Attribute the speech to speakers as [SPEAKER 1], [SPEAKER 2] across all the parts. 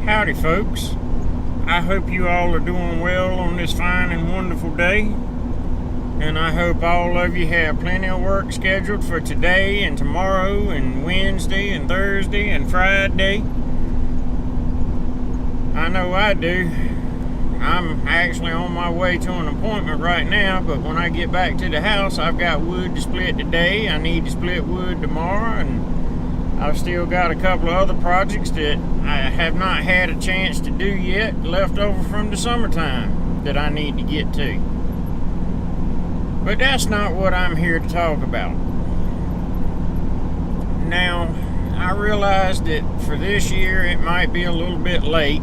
[SPEAKER 1] Howdy folks, I hope you all are doing well on this fine and wonderful day, and I hope all of you have plenty of work scheduled for today and tomorrow and Wednesday and Thursday and Friday. I know I do. I'm actually on my way to an appointment right now, but when I get back to the house, I've got wood to split today. I need to split wood tomorrow, and I've still got a couple of other projects that I have not had a chance to do yet, left over from the summertime, that I need to get to. But that's not what I'm here to talk about. Now, I realize that for this year it might be a little bit late,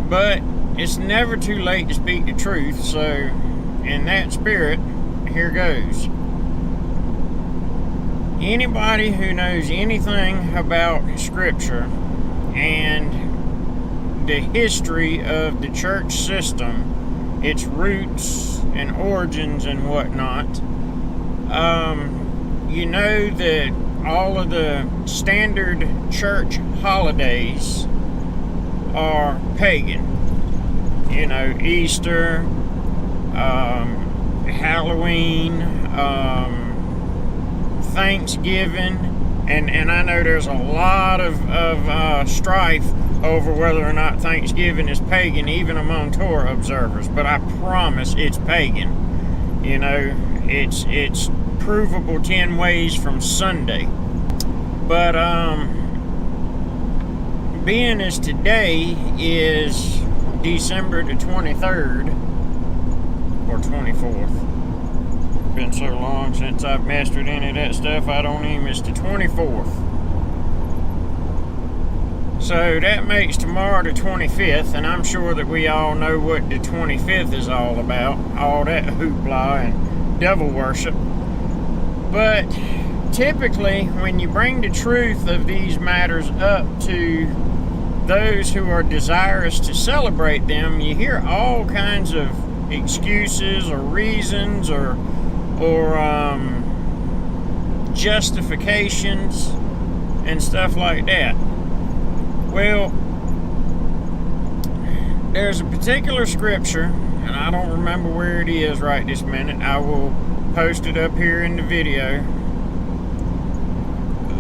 [SPEAKER 1] but it's never too late to speak the truth, so in that spirit, here goes. Anybody who knows anything about Scripture and the history of the church system, its roots and origins and whatnot, you know that all of the standard church holidays are pagan. You know, Easter, Halloween, Thanksgiving, and I know there's a lot of strife over whether or not Thanksgiving is pagan, even among Torah observers, but I promise it's pagan. You know, it's provable 10 ways from Sunday. But being as today is December the 23rd or 24th. Been so long since I've mastered any of that stuff, I don't even. It's the 24th. So that makes tomorrow the 25th, and I'm sure that we all know what the 25th is all about. All that hoopla and devil worship. But typically, when you bring the truth of these matters up to those who are desirous to celebrate them, you hear all kinds of excuses or reasons or justifications and stuff like that. Well, there's a particular scripture, and I don't remember where it is right this minute. I will post it up here in the video,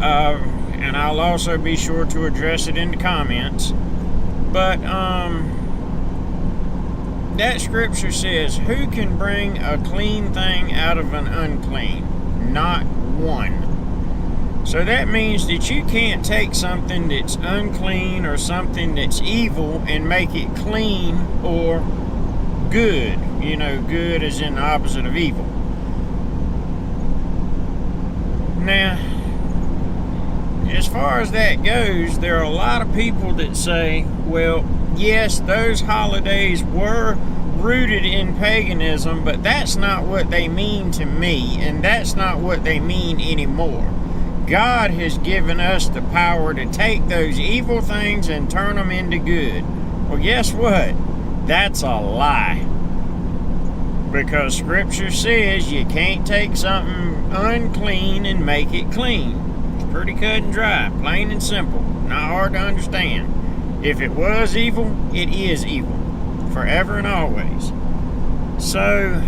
[SPEAKER 1] and I'll also be sure to address it in the comments. But that scripture says, who can bring a clean thing out of an unclean? Not one. So that means that you can't take something that's unclean or something that's evil and make it clean or good. You know, good is in the opposite of evil. Now, as far as that goes, there are a lot of people that say, well, yes, those holidays were rooted in paganism, but that's not what they mean to me, and that's not what they mean anymore. God has given us the power to take those evil things and turn them into good. Well, guess what? That's a lie. Because Scripture says you can't take something unclean and make it clean. It's pretty cut and dry, plain and simple, not hard to understand. If it was evil, it is evil, forever and always. So,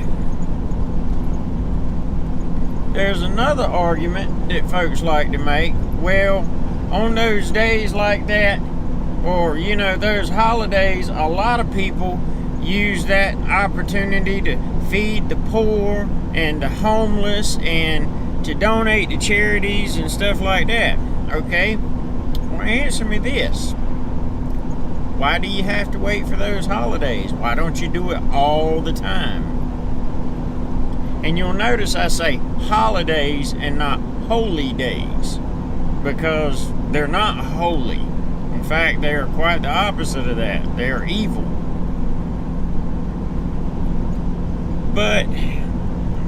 [SPEAKER 1] there's another argument that folks like to make. Well, on those days like that, or, you know, those holidays, a lot of people use that opportunity to feed the poor and the homeless and to donate to charities and stuff like that. Okay? Well, answer me this. Why do you have to wait for those holidays? Why don't you do it all the time? And you'll notice I say holidays and not holy days, because they're not holy. In fact, they are quite the opposite of that. They are evil. But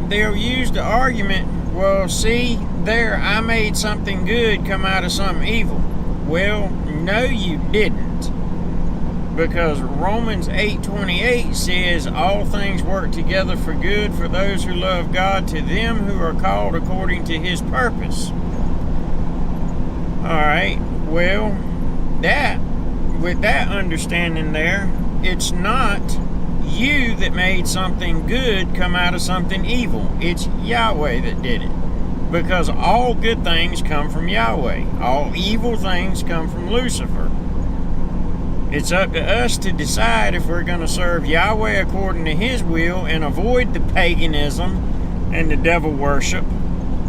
[SPEAKER 1] they'll use the argument, well, see, there, I made something good come out of something evil. Well, no, you didn't. Because Romans 8:28 says, all things work together for good for those who love God, to them who are called according to His purpose. Alright, well, that with that understanding there, it's not you that made something good come out of something evil. It's Yahweh that did it. Because all good things come from Yahweh. All evil things come from Lucifer. It's up to us to decide if we're going to serve Yahweh according to His will and avoid the paganism and the devil worship.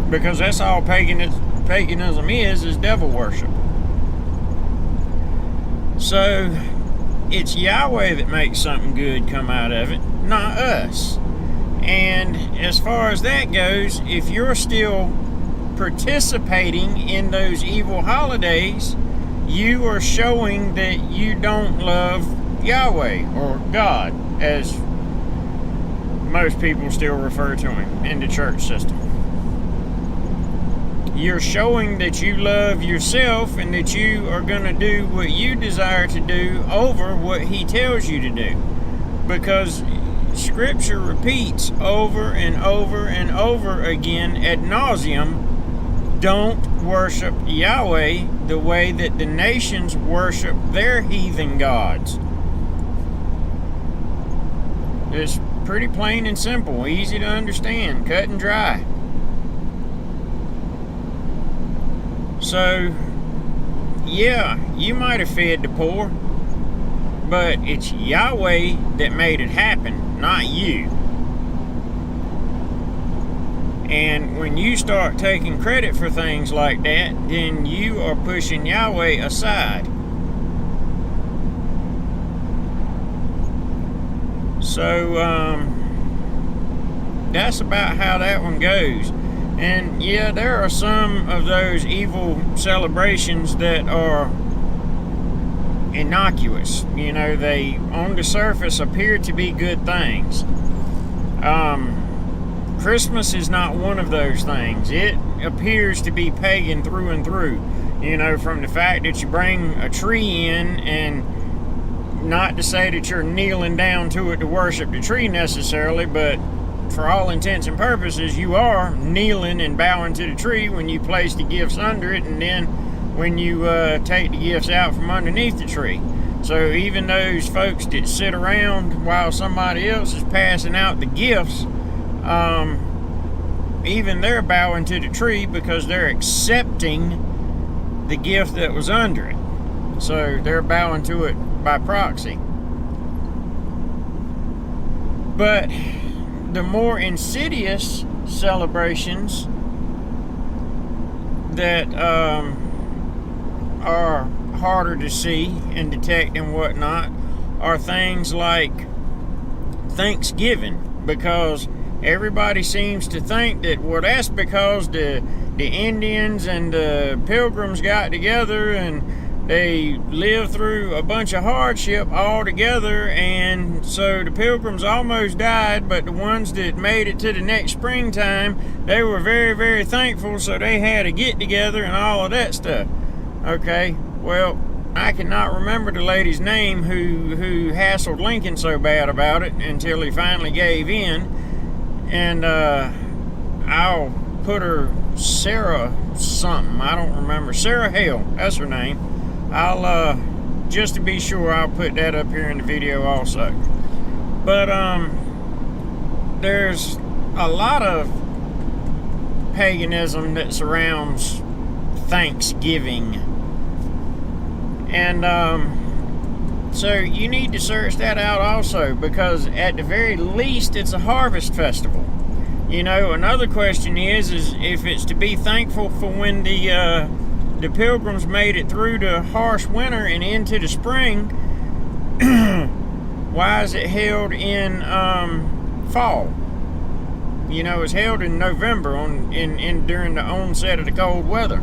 [SPEAKER 1] Because that's all paganism is devil worship. So, it's Yahweh that makes something good come out of it, not us. And as far as that goes, if you're still participating in those evil holidays, you are showing that you don't love Yahweh, or God, as most people still refer to Him in the church system. You're showing that you love yourself and that you are going to do what you desire to do over what He tells you to do. Because Scripture repeats over and over and over again ad nauseum, don't worship Yahweh the way that the nations worship their heathen gods. It's pretty plain and simple, easy to understand, cut and dry. So, yeah, you might have fed the poor, but it's Yahweh that made it happen, not you. And when you start taking credit for things like that, then you are pushing Yahweh aside. So, that's about how that one goes. And yeah, there are some of those evil celebrations that are innocuous. You know, they on the surface appear to be good things. Christmas is not one of those things. It appears to be pagan through and through. You know, from the fact that you bring a tree in, and not to say that you're kneeling down to it to worship the tree necessarily, but for all intents and purposes, you are kneeling and bowing to the tree when you place the gifts under it, and then when you take the gifts out from underneath the tree. So even those folks that sit around while somebody else is passing out the gifts, even they're bowing to the tree because they're accepting the gift that was under it. So they're bowing to it by proxy. But the more insidious celebrations that are harder to see and detect and whatnot are things like Thanksgiving, because everybody seems to think that, well, that's because the Indians and the Pilgrims got together and they lived through a bunch of hardship all together, and so the Pilgrims almost died, but the ones that made it to the next springtime, they were very, very thankful, so they had a get-together and all of that stuff. Okay, well, I cannot remember the lady's name who hassled Lincoln so bad about it until he finally gave in, and I'll put her Sarah something, I don't remember, Sarah Hale, that's her name. I'll, just to be sure, I'll put that up here in the video also. But, there's a lot of paganism that surrounds Thanksgiving. And, so you need to search that out also, because at the very least, it's a harvest festival. You know, another question is if it's to be thankful for when the Pilgrims made it through the harsh winter and into the spring, why is it held in fall? You know, it's held in November during the onset of the cold weather.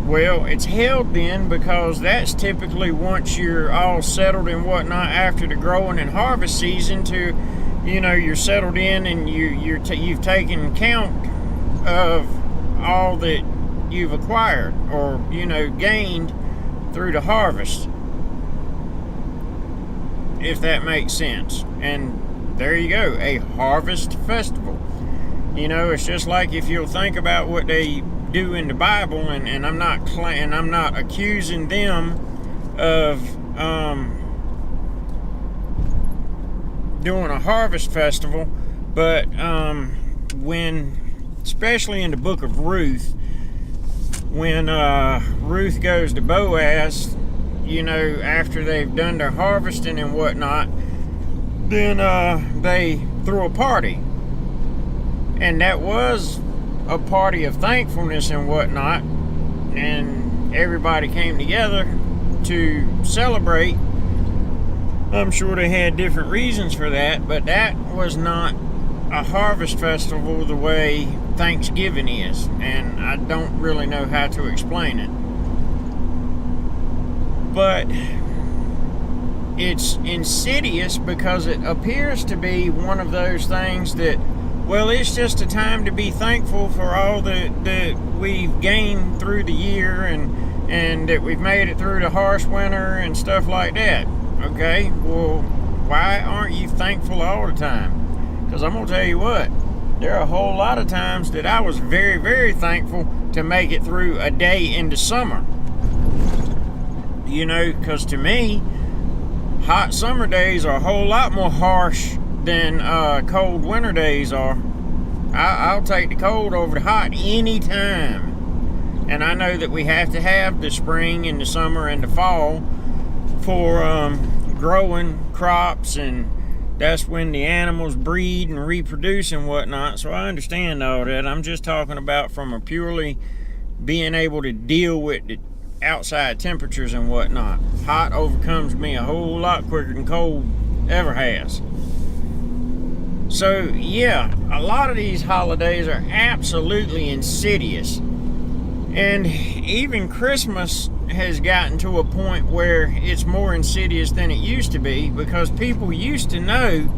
[SPEAKER 1] Well, it's held then because that's typically once you're all settled and whatnot after the growing and harvest season to, you know, you're settled in and you've taken count of all that you've acquired or, you know, gained through the harvest, if that makes sense. And there you go, a harvest festival. You know, it's just like if you'll think about what they do in the Bible, and I'm not accusing them of doing a harvest festival, but especially in the book of Ruth, when Ruth goes to Boaz, after they've done their harvesting and whatnot, then they threw a party, and that was a party of thankfulness and whatnot, and everybody came together to celebrate. I'm sure they had different reasons for that, but that was not a harvest festival the way Thanksgiving is, and I don't really know how to explain it. But it's insidious because it appears to be one of those things that, well, it's just a time to be thankful for all that we've gained through the year, and that we've made it through the harsh winter and stuff like that. Okay, well, why aren't you thankful all the time? Because I'm going to tell you what, there are a whole lot of times that I was very, very thankful to make it through a day into summer. Because to me, hot summer days are a whole lot more harsh than cold winter days are. I'll take the cold over the hot anytime. And I know that we have to have the spring and the summer and the fall for growing crops, and that's when the animals breed and reproduce and whatnot. So I understand all that. I'm just talking about from a purely being able to deal with the outside temperatures and whatnot. Hot overcomes me a whole lot quicker than cold ever has. So yeah, a lot of these holidays are absolutely insidious. And even Christmas has gotten to a point where it's more insidious than it used to be, because people used to know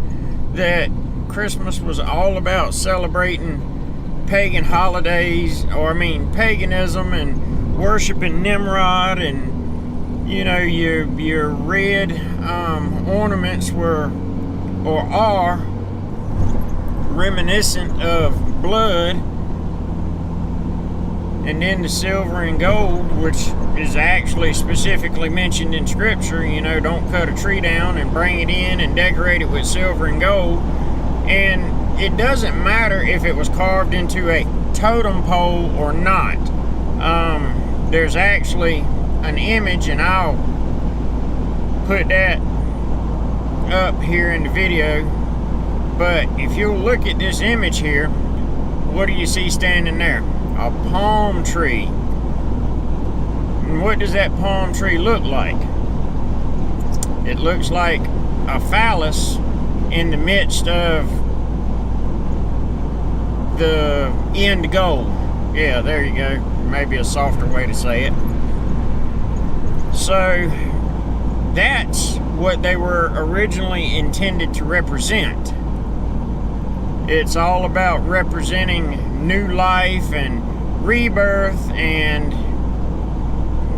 [SPEAKER 1] that Christmas was all about celebrating pagan holidays, paganism, and worshiping Nimrod, and your red ornaments were or are reminiscent of blood. And then the silver and gold, which is actually specifically mentioned in Scripture, don't cut a tree down and bring it in and decorate it with silver and gold. And it doesn't matter if it was carved into a totem pole or not. There's actually an image, and I'll put that up here in the video. But if you'll look at this image here, what do you see standing there? A palm tree. And what does that palm tree look like? It looks like a phallus in the midst of the end goal. Yeah, there you go. Maybe a softer way to say it. So that's what they were originally intended to represent. It's all about representing new life and rebirth and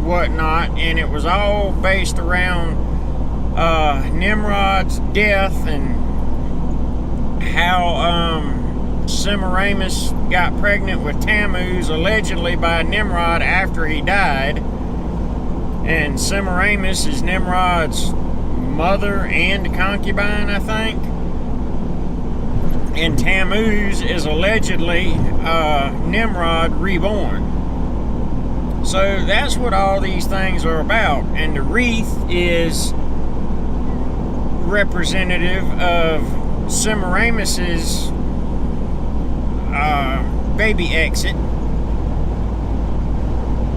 [SPEAKER 1] whatnot, and it was all based around Nimrod's death and how Semiramis got pregnant with Tammuz, allegedly by Nimrod after he died. And Semiramis is Nimrod's mother and concubine, I think. And Tammuz is allegedly Nimrod reborn. So that's what all these things are about. And the wreath is representative of Semiramis's baby exit.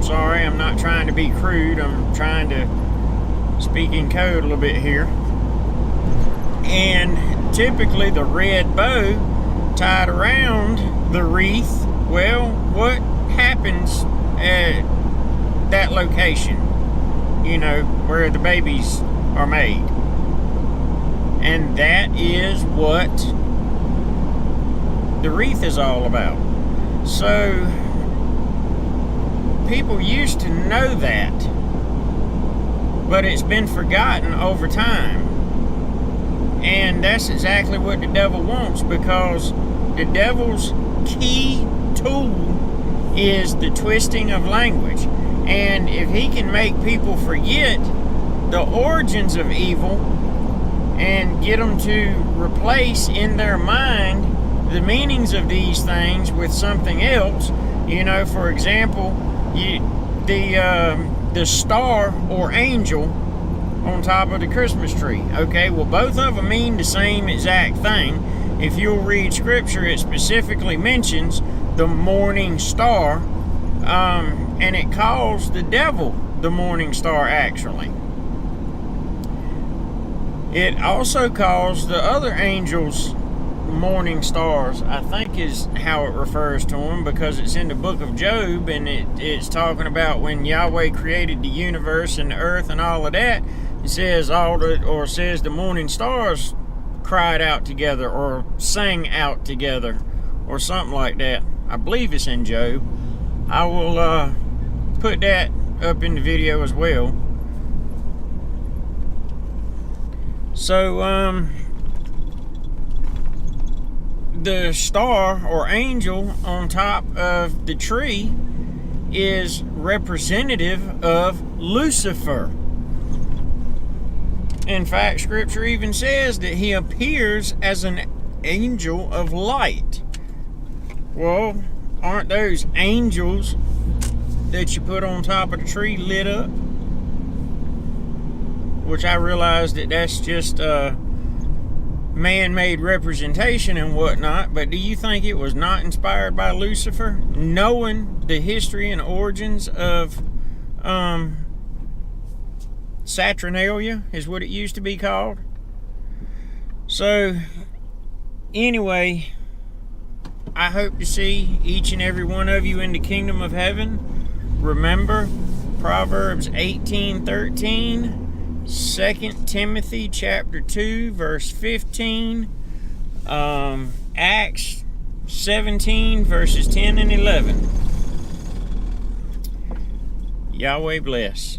[SPEAKER 1] Sorry, I'm not trying to be crude. I'm trying to speak in code a little bit here. And typically the red bow tied around the wreath, well, what happens at that location, where the babies are made? And that is what the wreath is all about. So people used to know that, but it's been forgotten over time. And that's exactly what the devil wants, because the devil's key tool is the twisting of language. And if he can make people forget the origins of evil and get them to replace in their mind the meanings of these things with something else, for example, the star or angel on top of the Christmas tree. Okay, well, both of them mean the same exact thing. If you'll read scripture, it specifically mentions the morning star, and it calls the devil the morning star, actually. It also calls the other angels morning stars, I think is how it refers to them, because it's in the book of Job, and it's talking about when Yahweh created the universe and the earth and all of that. It says says the morning stars cried out together or sang out together or something like that. I believe it's in Job. I will put that up in the video as well. So the star or angel on top of the tree is representative of Lucifer. In fact, scripture even says that he appears as an angel of light. Well, aren't those angels that you put on top of the tree lit up? Which I realize that that's just a man-made representation and whatnot, but do you think it was not inspired by Lucifer? Knowing the history and origins of Saturnalia is what it used to be called. So anyway, I hope to see each and every one of you in the kingdom of heaven. Remember Proverbs 18:13, 2 Timothy chapter 2 verse 15, Acts 17 verses 10 and 11. Yahweh bless.